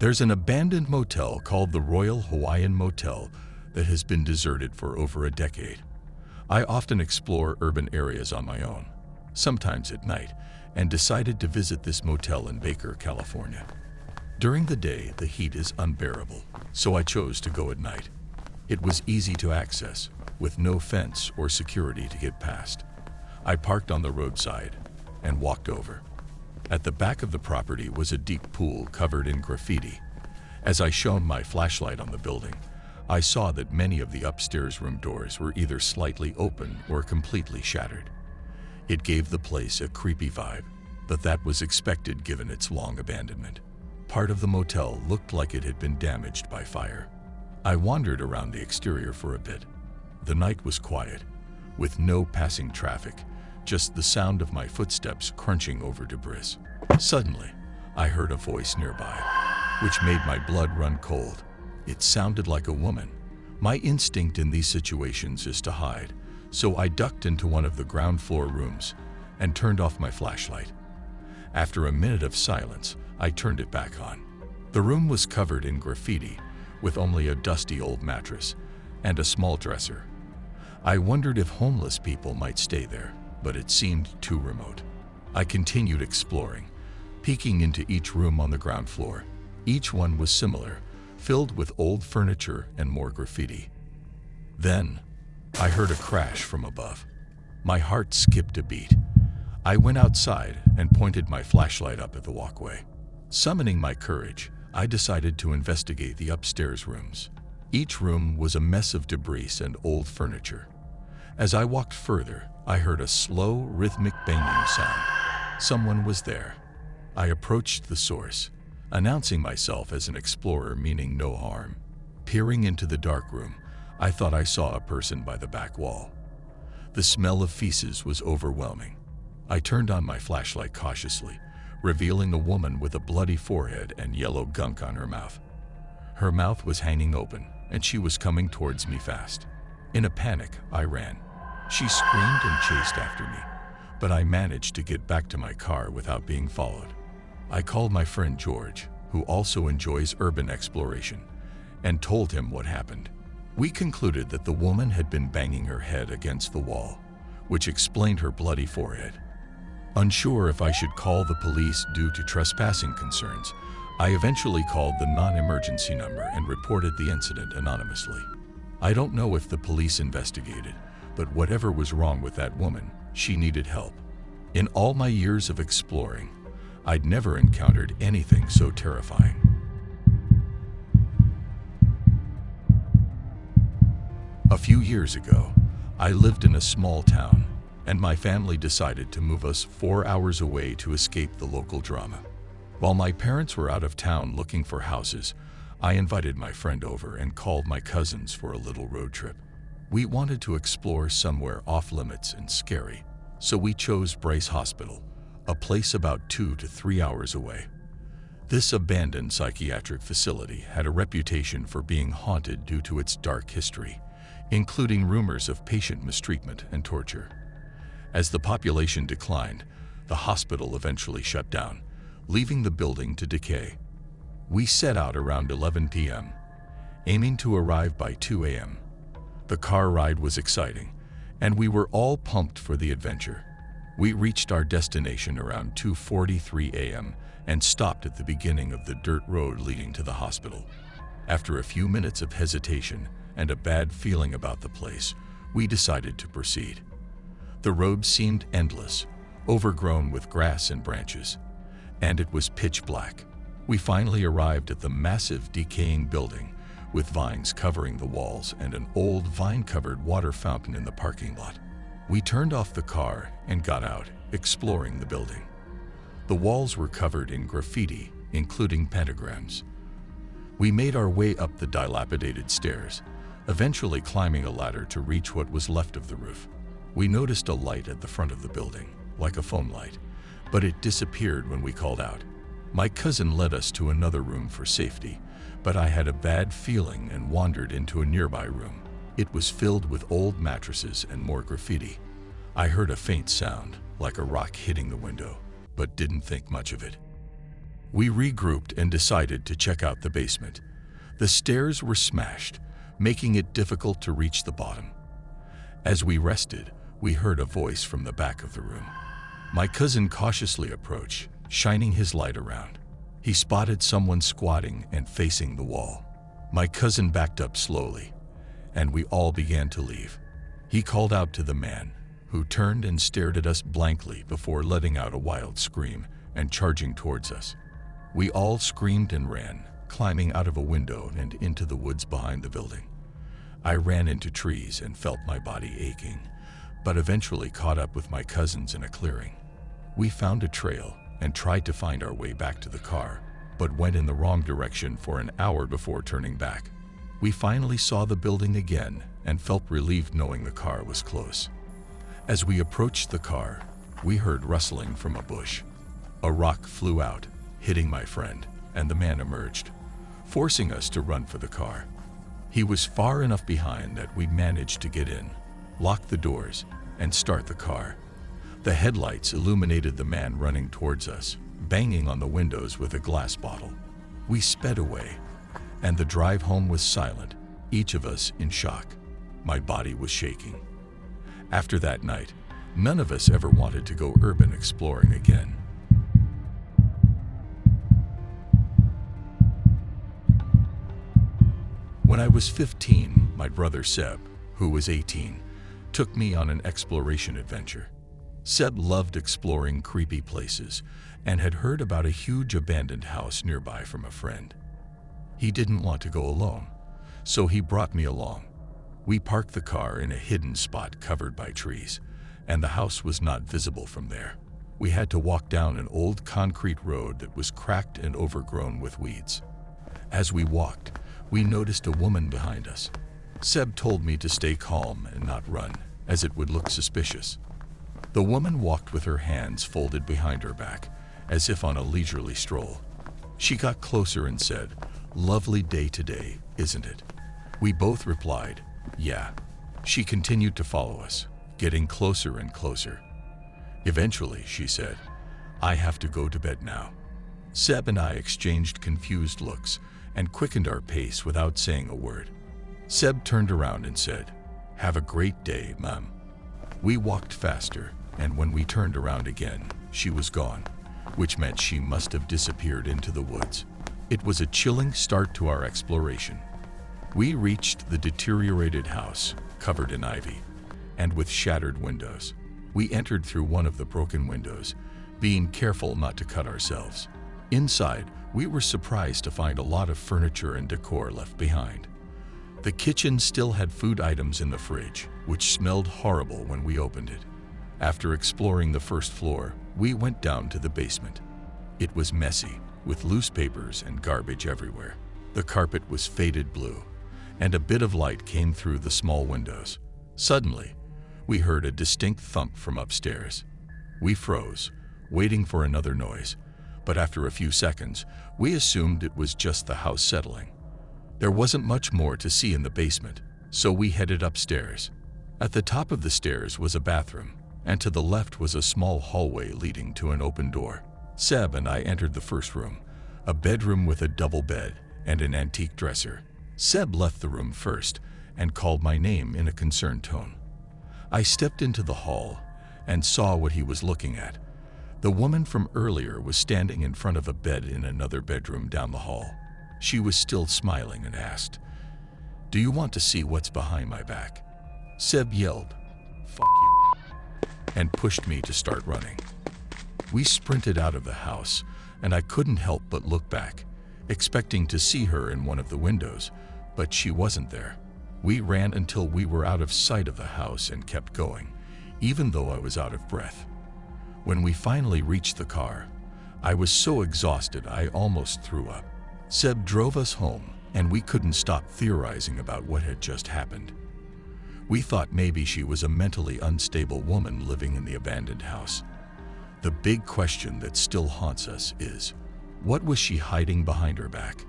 There's an abandoned motel called the Royal Hawaiian Motel that has been deserted for over a decade. I often explore urban areas on my own, sometimes at night, and decided to visit this motel in Baker, California. During the day, the heat is unbearable, so I chose to go at night. It was easy to access, with no fence or security to get past. I parked on the roadside and walked over. At the back of the property was a deep pool covered in graffiti. As I shone my flashlight on the building, I saw that many of the upstairs room doors were either slightly open or completely shattered. It gave the place a creepy vibe, but that was expected given its long abandonment. Part of the motel looked like it had been damaged by fire. I wandered around the exterior for a bit. The night was quiet, with no passing traffic, just the sound of my footsteps crunching over debris. Suddenly, I heard a voice nearby, which made my blood run cold. It sounded like a woman. My instinct in these situations is to hide, so I ducked into one of the ground floor rooms and turned off my flashlight. After a minute of silence, I turned it back on. The room was covered in graffiti, with only a dusty old mattress and a small dresser. I wondered if homeless people might stay there, but it seemed too remote. I continued exploring, peeking into each room on the ground floor. Each one was similar, filled with old furniture and more graffiti. Then, I heard a crash from above. My heart skipped a beat. I went outside and pointed my flashlight up at the walkway. Summoning my courage, I decided to investigate the upstairs rooms. Each room was a mess of debris and old furniture. As I walked further, I heard a slow, rhythmic banging sound. Someone was there. I approached the source, announcing myself as an explorer, meaning no harm. Peering into the dark room, I thought I saw a person by the back wall. The smell of feces was overwhelming. I turned on my flashlight cautiously, revealing a woman with a bloody forehead and yellow gunk on her mouth. Her mouth was hanging open, and she was coming towards me fast. In a panic, I ran. She screamed and chased after me, but I managed to get back to my car without being followed. I called my friend George, who also enjoys urban exploration, and told him what happened. We concluded that the woman had been banging her head against the wall, which explained her bloody forehead. Unsure if I should call the police due to trespassing concerns, I eventually called the non-emergency number and reported the incident anonymously. I don't know if the police investigated, but whatever was wrong with that woman, she needed help. In all my years of exploring, I'd never encountered anything so terrifying. A few years ago, I lived in a small town, and my family decided to move us 4 hours away to escape the local drama. While my parents were out of town looking for houses, I invited my friend over and called my cousins for a little road trip. We wanted to explore somewhere off-limits and scary, so we chose Bryce Hospital, a place about 2 to 3 hours away. This abandoned psychiatric facility had a reputation for being haunted due to its dark history, including rumors of patient mistreatment and torture. As the population declined, the hospital eventually shut down, leaving the building to decay. We set out around 11 p.m., aiming to arrive by 2 a.m. The car ride was exciting, and we were all pumped for the adventure. We reached our destination around 2:43 a.m. and stopped at the beginning of the dirt road leading to the hospital. After a few minutes of hesitation and a bad feeling about the place, we decided to proceed. The road seemed endless, overgrown with grass and branches, and it was pitch black. We finally arrived at the massive, decaying building, with vines covering the walls and an old vine-covered water fountain in the parking lot. We turned off the car and got out, exploring the building. The walls were covered in graffiti, including pentagrams. We made our way up the dilapidated stairs, eventually climbing a ladder to reach what was left of the roof. We noticed a light at the front of the building, like a phone light, but it disappeared when we called out. My cousin led us to another room for safety, but I had a bad feeling and wandered into a nearby room. It was filled with old mattresses and more graffiti. I heard a faint sound, like a rock hitting the window, but didn't think much of it. We regrouped and decided to check out the basement. The stairs were smashed, making it difficult to reach the bottom. As we rested, we heard a voice from the back of the room. My cousin cautiously approached, shining his light around. He spotted someone squatting and facing the wall. My cousin backed up slowly, and we all began to leave. He called out to the man, who turned and stared at us blankly before letting out a wild scream and charging towards us. We all screamed and ran, climbing out of a window and into the woods behind the building. I ran into trees and felt my body aching, but eventually caught up with my cousins in a clearing. We found a trail and tried to find our way back to the car, but went in the wrong direction for an hour before turning back. We finally saw the building again and felt relieved knowing the car was close. As we approached the car, we heard rustling from a bush. A rock flew out, hitting my friend, and the man emerged, forcing us to run for the car. He was far enough behind that we managed to get in, lock the doors, and start the car. The headlights illuminated the man running towards us, banging on the windows with a glass bottle. We sped away, and the drive home was silent, each of us in shock. My body was shaking. After that night, none of us ever wanted to go urban exploring again. When I was 15, my brother Seb, who was 18, took me on an exploration adventure. Seb loved exploring creepy places and had heard about a huge abandoned house nearby from a friend. He didn't want to go alone, so he brought me along. We parked the car in a hidden spot covered by trees, and the house was not visible from there. We had to walk down an old concrete road that was cracked and overgrown with weeds. As we walked, we noticed a woman behind us. Seb told me to stay calm and not run, as it would look suspicious. The woman walked with her hands folded behind her back, as if on a leisurely stroll. She got closer and said, "Lovely day today, isn't it?" We both replied, "Yeah." She continued to follow us, getting closer and closer. Eventually, she said, "I have to go to bed now." Seb and I exchanged confused looks and quickened our pace without saying a word. Seb turned around and said, "Have a great day, Mom." We walked faster, and when we turned around again, she was gone, which meant she must have disappeared into the woods. It was a chilling start to our exploration. We reached the deteriorated house, covered in ivy, and with shattered windows. We entered through one of the broken windows, being careful not to cut ourselves. Inside, we were surprised to find a lot of furniture and decor left behind. The kitchen still had food items in the fridge, which smelled horrible when we opened it. After exploring the first floor, we went down to the basement. It was messy, with loose papers and garbage everywhere. The carpet was faded blue, and a bit of light came through the small windows. Suddenly, we heard a distinct thump from upstairs. We froze, waiting for another noise, but after a few seconds, we assumed it was just the house settling. There wasn't much more to see in the basement, so we headed upstairs. At the top of the stairs was a bathroom, and to the left was a small hallway leading to an open door. Seb and I entered the first room, a bedroom with a double bed and an antique dresser. Seb left the room first and called my name in a concerned tone. I stepped into the hall and saw what he was looking at. The woman from earlier was standing in front of a bed in another bedroom down the hall. She was still smiling and asked, "Do you want to see what's behind my back?" Seb yelled, "Fuck you," and pushed me to start running. We sprinted out of the house, and I couldn't help but look back, expecting to see her in one of the windows, but she wasn't there. We ran until we were out of sight of the house and kept going, even though I was out of breath. When we finally reached the car, I was so exhausted I almost threw up. Seb drove us home, and we couldn't stop theorizing about what had just happened. We thought maybe she was a mentally unstable woman living in the abandoned house. The big question that still haunts us is, what was she hiding behind her back?